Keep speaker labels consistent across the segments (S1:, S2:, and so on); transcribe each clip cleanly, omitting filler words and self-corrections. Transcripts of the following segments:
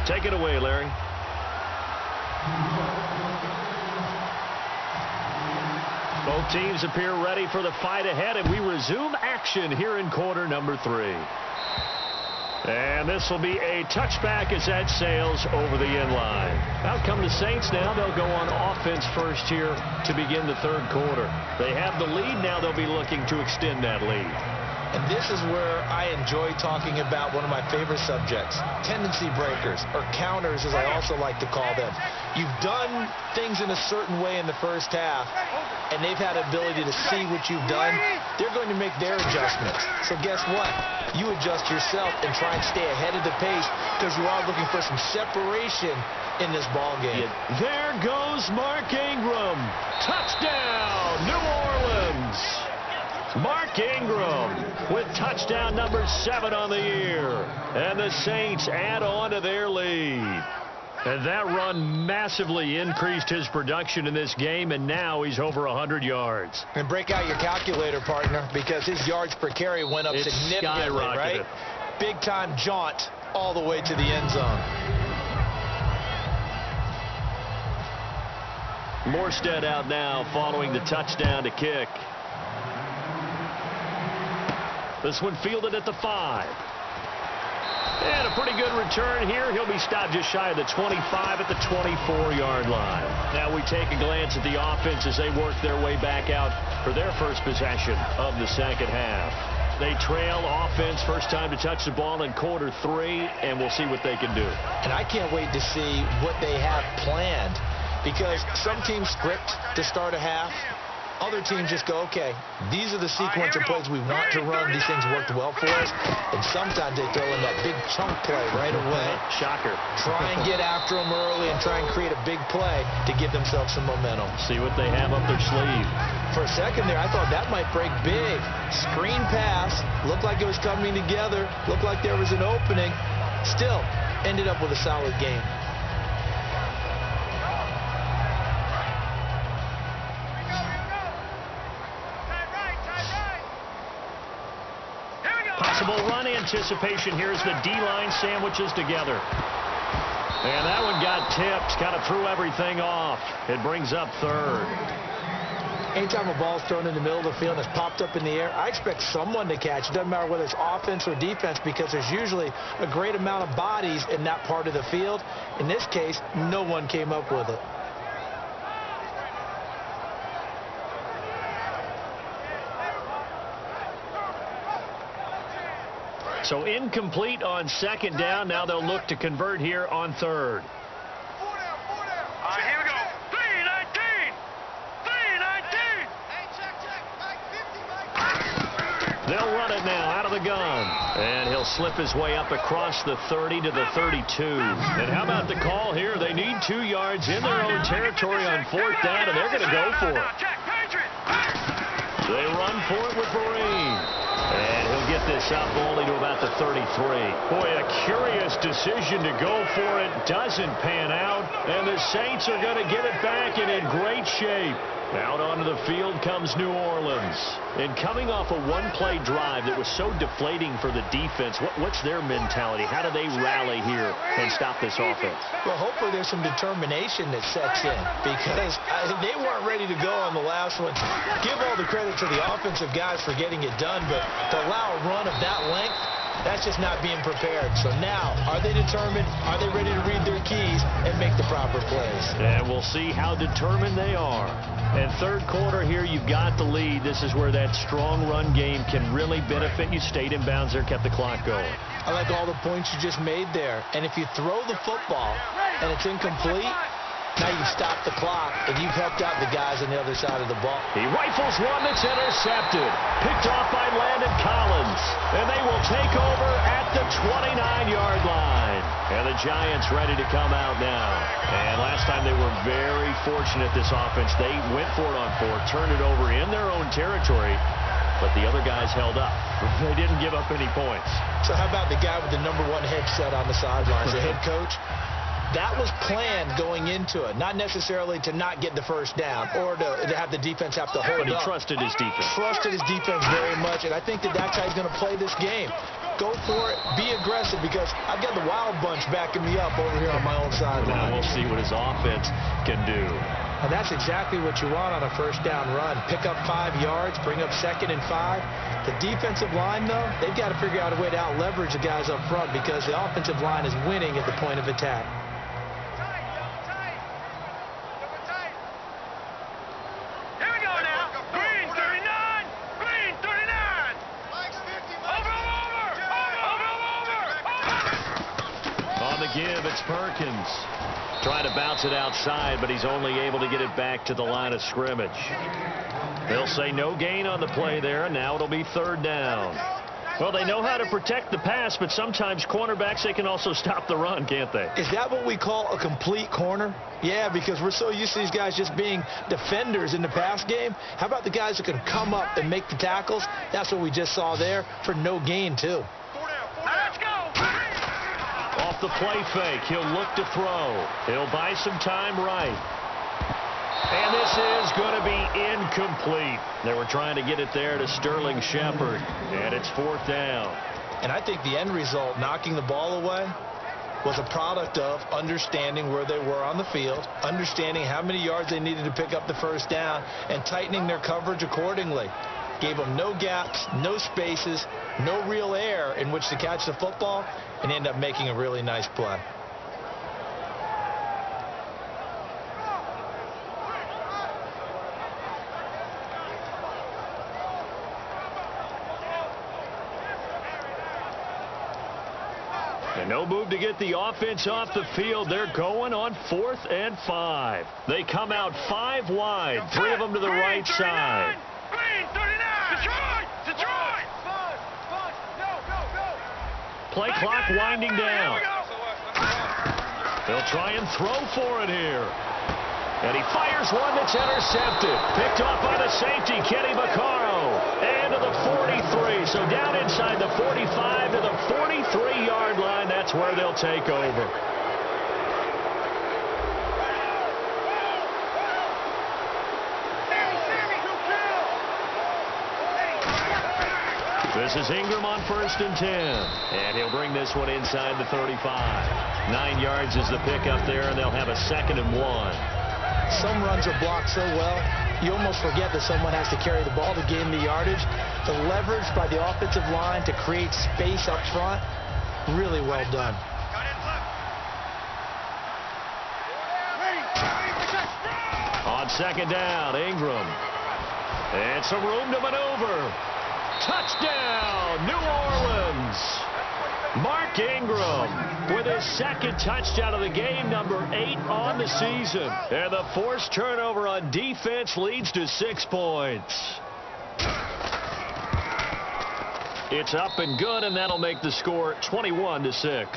S1: Take it away, Larry. Both teams appear ready for the fight ahead, and we resume action here in quarter number 3. And this will be a touchback as that sails over the end line. Out come the Saints now. They'll go on offense first here to begin the third quarter. They have the lead. Now they'll be looking to extend that lead.
S2: And this is where I enjoy talking about one of my favorite subjects, tendency breakers, or counters as I also like to call them. You've done things in a certain way in the first half, and they've had ability to see what you've done. They're going to make their adjustments. So guess what? You adjust yourself and try and stay ahead of the pace because you are looking for some separation in this ball game.
S1: There goes Mark Ingram. Touchdown, New Orleans. Mark Ingram with touchdown number 7 on the year. And the Saints add on to their lead. And that run massively increased his production in this game, and now he's over 100 yards.
S2: And break out your calculator, partner, because his yards per carry went up significantly, right? Big-time jaunt all the way to the end zone.
S1: Morstead out now following the touchdown to kick. This one fielded at the 5. And a pretty good return here. He'll be stopped just shy of the 25 at the 24-yard line. Now we take a glance at the offense as they work their way back out for their first possession of the second half. They trail offense first time to touch the ball in quarter 3, and we'll see what they can do.
S2: And I can't wait to see what they have planned, because some teams script to start a half. Other teams just go, okay, these are the sequence of plays we want to run. These things worked well for us. And sometimes they throw in that big chunk play right away.
S1: Shocker.
S2: Try and get after them early and try and create a big play to give themselves some momentum.
S1: See what they have up their sleeve.
S2: For a second there, I thought that might break big. Screen pass. Looked like it was coming together. Looked like there was an opening. Still, ended up with a solid game.
S1: Possible run anticipation here as the D-line sandwiches together. And that one got tipped, kind of threw everything off. It brings up third.
S2: Anytime a ball's thrown in the middle of the field and it's popped up in the air, I expect someone to catch. It doesn't matter whether it's offense or defense, because there's usually a great amount of bodies in that part of the field. In this case, no one came up with it.
S1: So incomplete on second down. Now they'll look to convert here on third.
S3: All right, here we go. 3-19. 3-19. Hey, check.
S1: They'll run it now out of the gun. And he'll slip his way up across the 30 to the 32. And how about the call here? They need 2 yards in their own territory on fourth down, and they're going to go for it. They run for it with Vereen. And he'll get this up only to about the 33. Boy, a curious decision to go for it. Doesn't pan out. And the Saints are going to get it back and in great shape. Out onto the field comes New Orleans. And coming off a one-play drive that was so deflating for the defense, what's their mentality? How do they rally here and stop this offense?
S2: Well, hopefully there's some determination that sets in, because they weren't ready to go on the last one. Give all the credit to the offensive guys for getting it done, but to allow a run of that length, that's just not being prepared. So now, are they determined? Are they ready to read their keys and make the proper plays?
S1: And we'll see how determined they are. And third quarter here, you've got the lead. This is where that strong run game can really benefit you. Stayed in bounds there, kept the clock going.
S2: I like all the points you just made there. And if you throw the football and it's incomplete, now you stop the clock, and you've helped out the guys on the other side of the ball.
S1: He rifles one that's intercepted. Picked off by Landon Collins. And they will take over at the 29-yard line. And the Giants ready to come out now. And last time they were very fortunate, this offense. They went for it on 4, turned it over in their own territory, but the other guys held up. They didn't give up any points.
S2: So how about the guy with the #1 headset on the sidelines, the head coach? That was planned going into it, not necessarily to not get the first down or to have the defense have to hold up.
S1: But he trusted his defense.
S2: Trusted his defense very much, and I think that's how he's going to play this game. Go for it. Be aggressive, because I've got the wild bunch backing me up over here on my own sideline.
S1: Now we'll see what his offense can do.
S2: And that's exactly what you want on a first down run. Pick up 5 yards, bring up 2nd and 5. The defensive line, though, they've got to figure out a way to out-leverage the guys up front, because the offensive line is winning at the point of attack.
S1: Give, it's Perkins. Trying to bounce it outside, but he's only able to get it back to the line of scrimmage. They'll say no gain on the play there, and now it'll be 3rd down. Well, they know how to protect the pass, but sometimes cornerbacks, they can also stop the run, can't they?
S2: Is that what we call a complete corner? Yeah, because we're so used to these guys just being defenders in the pass game. How about the guys who can come up and make the tackles? That's what we just saw there for no gain, too.
S3: Let's go.
S1: Off the play fake, he'll look to throw. He'll buy some time right. And this is going to be incomplete. They were trying to get it there to Sterling Shepard, and it's 4th down.
S2: And I think the end result, knocking the ball away, was a product of understanding where they were on the field, understanding how many yards they needed to pick up the first down, and tightening their coverage accordingly. Gave them no gaps, no spaces, no real air in which to catch the football, and end up making a really nice play.
S1: And no move to get the offense off the field. They're going on 4th and 5. They come out 5 wide, 3 of them to the right side.
S3: Green, 39. Detroit. Detroit.
S1: Play clock winding down. They'll try and throw for it here. And he fires one that's intercepted. Picked off by the safety, Kenny Vaccaro. And to the 43. So down inside the 45 to the 43-yard line. That's where they'll take over. This is Ingram on 1st and 10. And he'll bring this one inside the 35. 9 yards is the pickup there, and they'll have a 2nd and 1.
S2: Some runs are blocked so well, you almost forget that someone has to carry the ball to gain the yardage. The leverage by the offensive line to create space up front, really well done.
S1: On 2nd down, Ingram. And some room to maneuver. Touchdown, New Orleans. Mark Ingram with his 2nd touchdown of the game, number 8 on the season. And the forced turnover on defense leads to 6 points. It's up and good, and that'll make the score 21-6.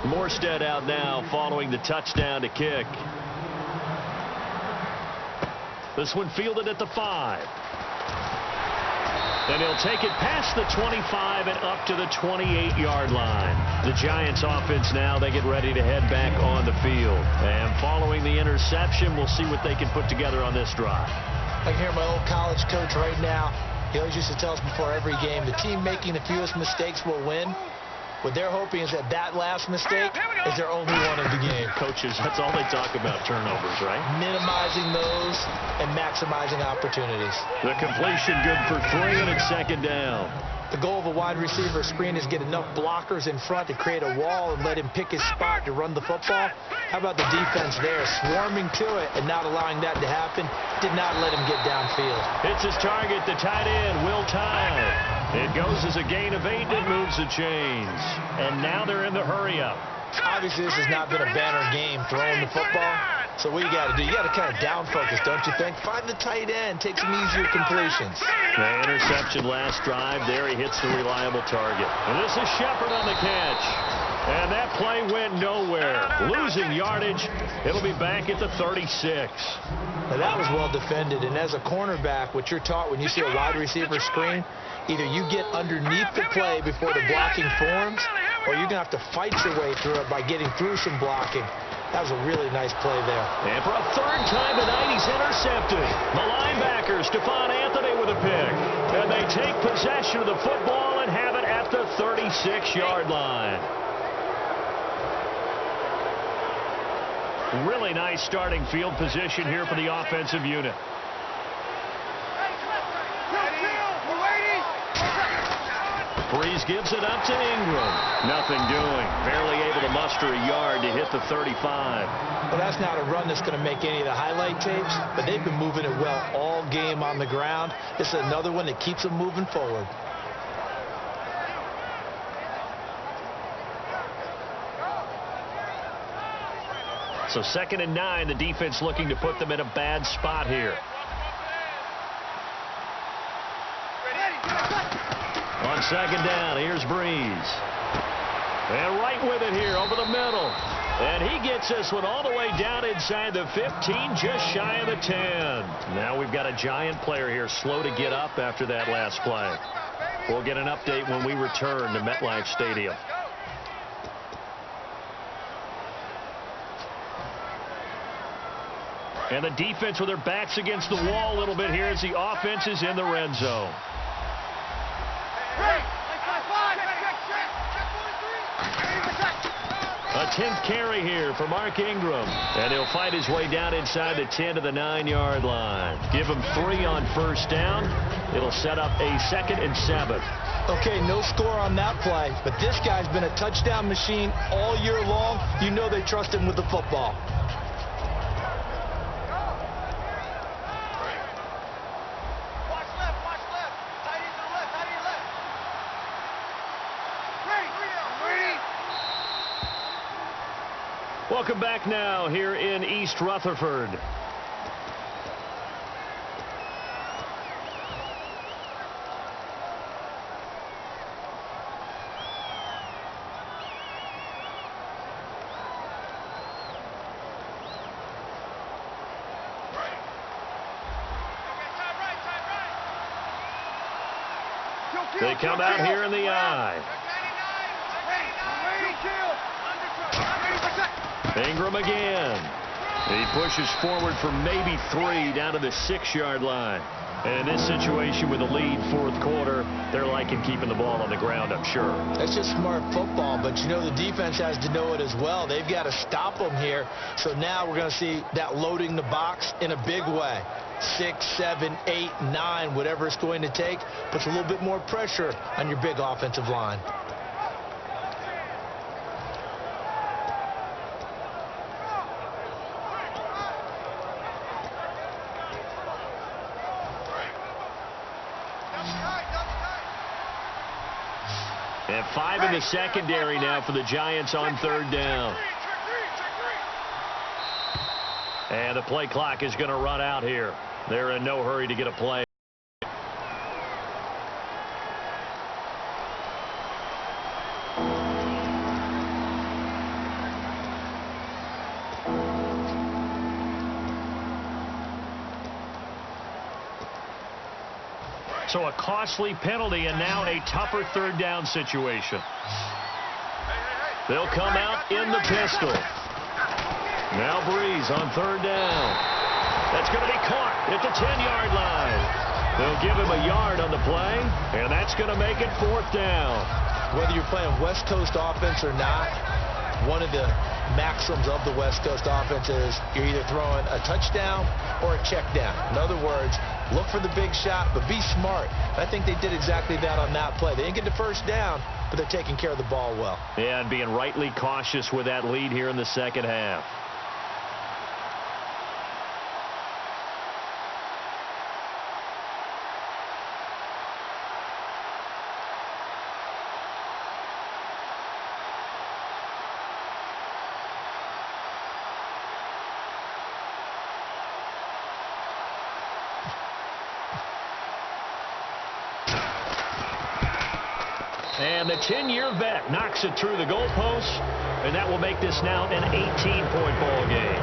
S1: Morstead out now following the touchdown to kick. This one fielded at the 5. And he'll take it past the 25 and up to the 28-yard line. The Giants offense now, they get ready to head back on the field. And following the interception, we'll see what they can put together on this drive.
S2: I can hear my old college coach right now. He always used to tell us before every game, the team making the fewest mistakes will win. What they're hoping is that last mistake is their only one of the game.
S1: Coaches, that's all they talk about, turnovers, right?
S2: Minimizing those and maximizing opportunities.
S1: The completion good for 3, and it's 2nd down.
S2: The goal of a wide receiver screen is get enough blockers in front to create a wall and let him pick his spot to run the football. How about the defense there, swarming to it and not allowing that to happen? Did not let him get downfield.
S1: It's his target, the tight end, Will Tye. It goes as a gain of 8 and moves the chains. And now they're in the hurry-up.
S2: Obviously, this has not been a banner game throwing the football. So what you got to do, you got to kind of down focus, don't you think? Find the tight end, take some easier completions.
S1: The interception last drive. There he hits the reliable target. And this is Shepard on the catch. And that play went nowhere. Losing yardage. It'll be back at the 36.
S2: Now that was well defended. And as a cornerback, what you're taught when you see a wide receiver screen, either you get underneath the play before the blocking forms, or you're going to have to fight your way through it by getting through some blocking. That was a really nice play there.
S1: And for a third time tonight, he's intercepted. The linebacker, Stephon Anthony, with a pick. And they take possession of the football and have it at the 36-yard line. Really nice starting field position here for the offensive unit. Breeze gives it up to Ingram. Nothing doing. Barely able to muster a yard to hit the 35.
S2: Well, that's not a run that's going to make any of the highlight tapes, but they've been moving it well all game on the ground. This is another one that keeps them moving forward.
S1: So 2nd and 9, the defense looking to put them in a bad spot here. On 2nd down, here's Breeze. And right with it here over the middle. And he gets this one all the way down inside the 15, just shy of the 10. Now we've got a giant player here slow to get up after that last play. We'll get an update when we return to MetLife Stadium. And the defense with their backs against the wall a little bit here as the offense is in the red zone. A 10th carry here for Mark Ingram. And he'll fight his way down inside the 10 to the 9-yard line. Give him 3 on 1st down. It'll set up a 2nd and 7.
S2: Okay, no score on that play, but this guy's been a touchdown machine all year long. You know they trust him with the football.
S1: Welcome back now here in East Rutherford. They come out here in the eye. Ingram again. He pushes forward for maybe 3 down to the 6-yard line. And in this situation with a lead 4th quarter, they're liking keeping the ball on the ground, I'm sure.
S2: That's just smart football, but you know the defense has to know it as well. They've got to stop them here. So now we're going to see that loading the box in a big way. 6, 7, 8, 9, whatever it's going to take, puts a little bit more pressure on your big offensive line.
S1: And 5 in the secondary now for the Giants on 3rd down. And the play clock is going to run out here. They're in no hurry to get a play. So a costly penalty and now a tougher 3rd down situation. They'll come out in the pistol. Now Breeze on 3rd down. That's going to be caught at the 10-yard line. They'll give him a yard on the play, and that's going to make it 4th down.
S2: Whether you're playing West Coast offense or not, one of the maxims of the West Coast offense is you're either throwing a touchdown or a check down. In other words, look for the big shot, but be smart. I think they did exactly that on that play. They didn't get the 1st down, but they're taking care of the ball well.
S1: Yeah, and being rightly cautious with that lead here in the 2nd half. And the 10-year vet knocks it through the goalpost, and that will make this now an 18-point ball game.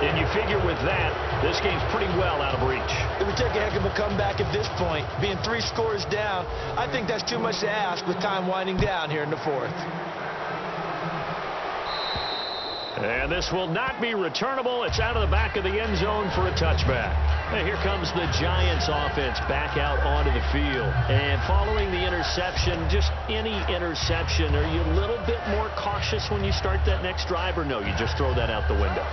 S1: And you figure with that, this game's pretty well out of reach.
S2: It would take a heck of a comeback at this point. Being 3 scores down, I think that's too much to ask with time winding down here in the 4th.
S1: And this will not be returnable. It's out of the back of the end zone for a touchback. And here comes the Giants offense back out onto the field. And following the interception, just any interception, are you a little bit more cautious when you start that next drive, or no, you just throw that out the window?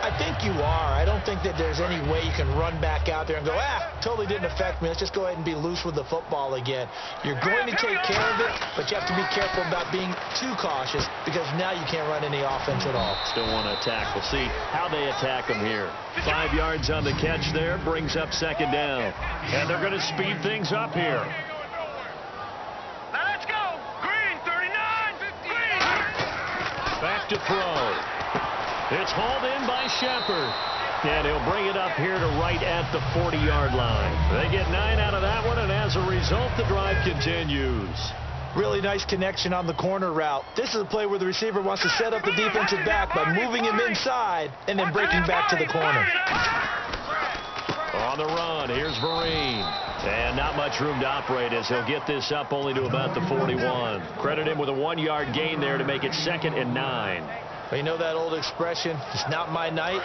S2: I think you are. I don't think that there's any way you can run back out there and go, totally didn't affect me. Let's just go ahead and be loose with the football again. You're going to take care of it, but you have to be careful about being too cautious because now you can't run any offense at all.
S1: Still want to attack. We'll see how they attack them here. 5 yards on the catch there, brings up second down. And they're going to speed things up here.
S3: Let's go. Green, 39. Green.
S1: Back to throw. It's hauled in by Shepard. And he'll bring it up here to right at the 40-yard line. They get 9 out of that one, and as a result, the drive continues.
S2: Really nice connection on the corner route. This is a play where the receiver wants to set up the defensive back by moving him inside and then breaking back to the corner.
S1: On the run, here's Vereen. And not much room to operate as he'll get this up only to about the 41. Credit him with a 1-yard gain there to make it 2nd and 9.
S2: Well, you know that old expression, it's not my night?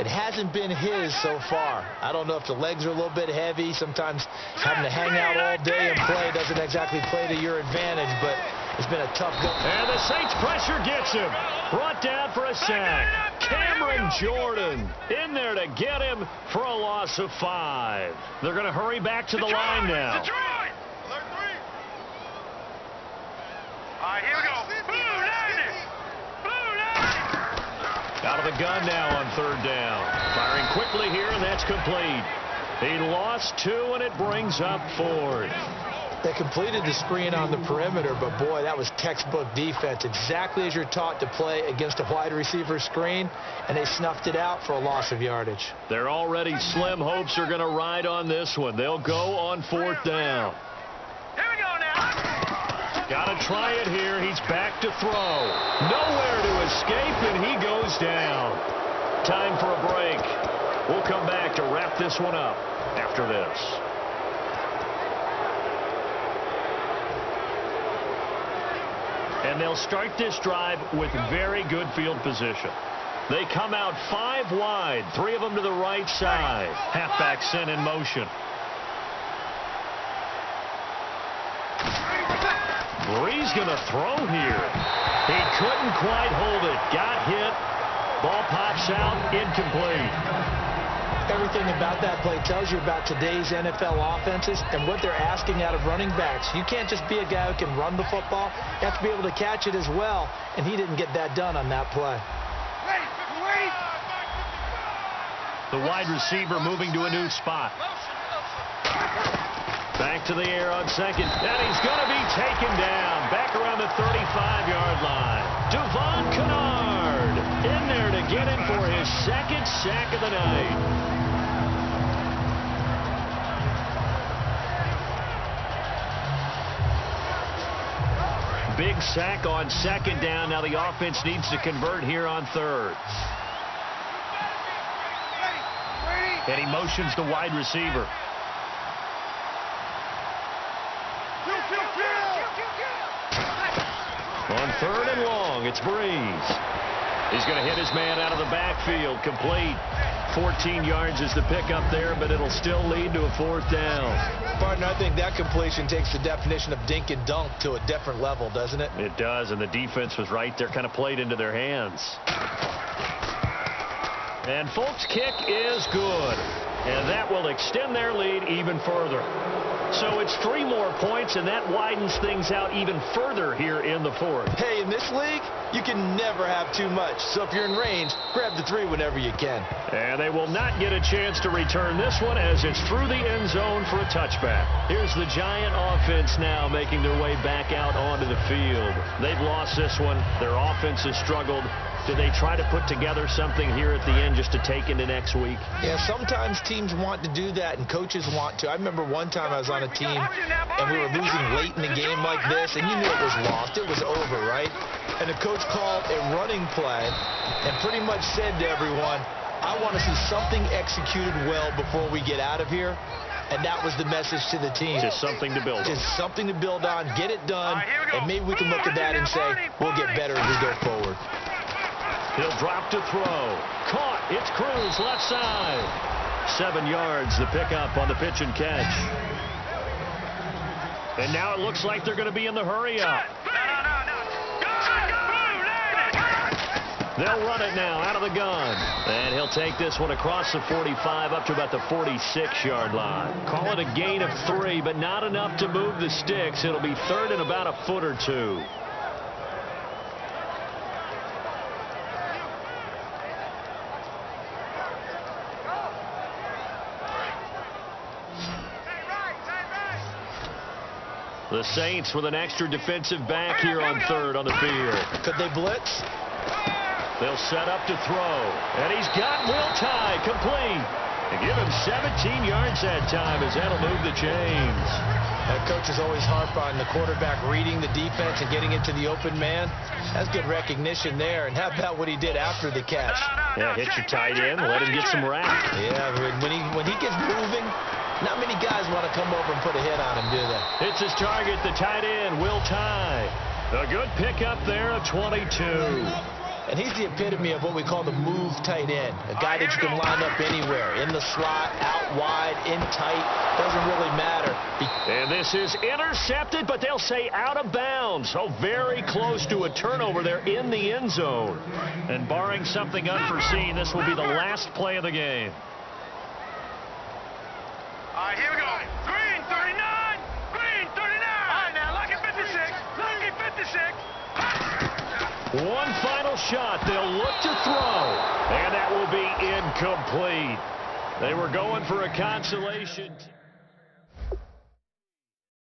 S2: It hasn't been his so far. I don't know if the legs are a little bit heavy. Sometimes having to hang out all day and play doesn't exactly play to your advantage, but it's been a tough go.
S1: And the Saints pressure gets him. Brought down for a sack. Cameron Jordan in there to get him for a loss of 5. They're going to hurry back to the line now.
S3: Detroit. All right, here we go. Blue 90. Blue 90.
S1: Out of the gun now on 3rd down. Firing quickly here, and that's complete. He lost 2, and it brings up 4th.
S2: They completed the screen on the perimeter, but boy, that was textbook defense. Exactly as you're taught to play against a wide receiver screen, and they snuffed it out for a loss of yardage.
S1: They're already slim hopes are going to ride on this one. They'll go on 4th down.
S3: Here we go now.
S1: Got to try it here. He's back to throw. Nowhere to escape, and he goes down. Time for a break. We'll come back to wrap this one up after this. And they'll start this drive with very good field position. They come out 5 wide, 3 of them to the right side. Halfback sent in motion. Bree's going to throw here. He couldn't quite hold it. Got hit. Ball pops out. Incomplete.
S2: Everything about that play tells you about today's NFL offenses and what they're asking out of running backs. You can't just be a guy who can run the football. You have to be able to catch it as well, and he didn't get that done on that play.
S1: The wide receiver moving to a new spot. Back to the air on 2nd, and he's going to be taken down. Back around the 35-yard line. Devon Kennard in there to get him for his 2nd sack of the night. Big sack on 2nd down. Now the offense needs to convert here on 3rd. And he motions the wide receiver. On 3rd and long, it's Breeze. He's going to hit his man out of the backfield. Complete. 14 yards is the pickup there, but it'll still lead to a 4th down.
S2: Partner, I think that completion takes the definition of dink and dunk to a different level, doesn't it?
S1: It does, and the defense was right there, kind of played into their hands. And Folk's kick is good, and that will extend their lead even further. So it's 3 more points, and that widens things out even further here in the 4th.
S2: Hey, in this league, you can never have too much. So if you're in range, grab the 3 whenever you can.
S1: And they will not get a chance to return this one as it's through the end zone for a touchback. Here's the Giant offense now making their way back out onto the field. They've lost this one. Their offense has struggled. Do they try to put together something here at the end just to take into next week?
S2: Yeah, sometimes teams want to do that and coaches want to. I remember one time I was on a team and we were losing late in the game like this, and you knew it was lost. It was over, right? And the coach called a running play and pretty much said to everyone, I want to see something executed well before we get out of here. And that was the message to the team.
S1: Just something to build on.
S2: Just something to build on, get it done, and maybe we can look at that and say, we'll get better as we go forward.
S1: He'll drop to throw. Caught. It's Cruz, left side. 7 yards, the pickup on the pitch and catch. And now it looks like they're going to be in the hurry-up. They'll run it now out of the gun. And he'll take this one across the 45 up to about the 46-yard line. Call it a gain of 3, but not enough to move the sticks. It'll be third and about a foot or two. The Saints with an extra defensive back here on third on the field.
S2: Could they blitz?
S1: They'll set up to throw. And he's got Will Tye complete. And give him 17 yards that time as that'll move the chains.
S2: That coach is always harp on the quarterback reading the defense and getting it to the open man. That's good recognition there. And how about what he did after the catch?
S1: Yeah, hit your tight end, let him get some rap.
S2: Yeah, when he gets moving, not many guys want to come over and put a hit on him, do they?
S1: It's his target, the tight end, Will Tye. A good pickup there of 22.
S2: And he's the epitome of what we call the move tight end. A guy that you can line up anywhere. In the slot, out wide, in tight. Doesn't really matter.
S1: And this is intercepted, but they'll say out of bounds. So very close to a turnover there in the end zone. And barring something unforeseen, this will be the last play of the game.
S3: All right, here we go. Green 39. Green 39. All right, now, lucky 56. Lucky 56.
S1: One final shot. They'll look to throw. And that will be incomplete. They were going for a consolation.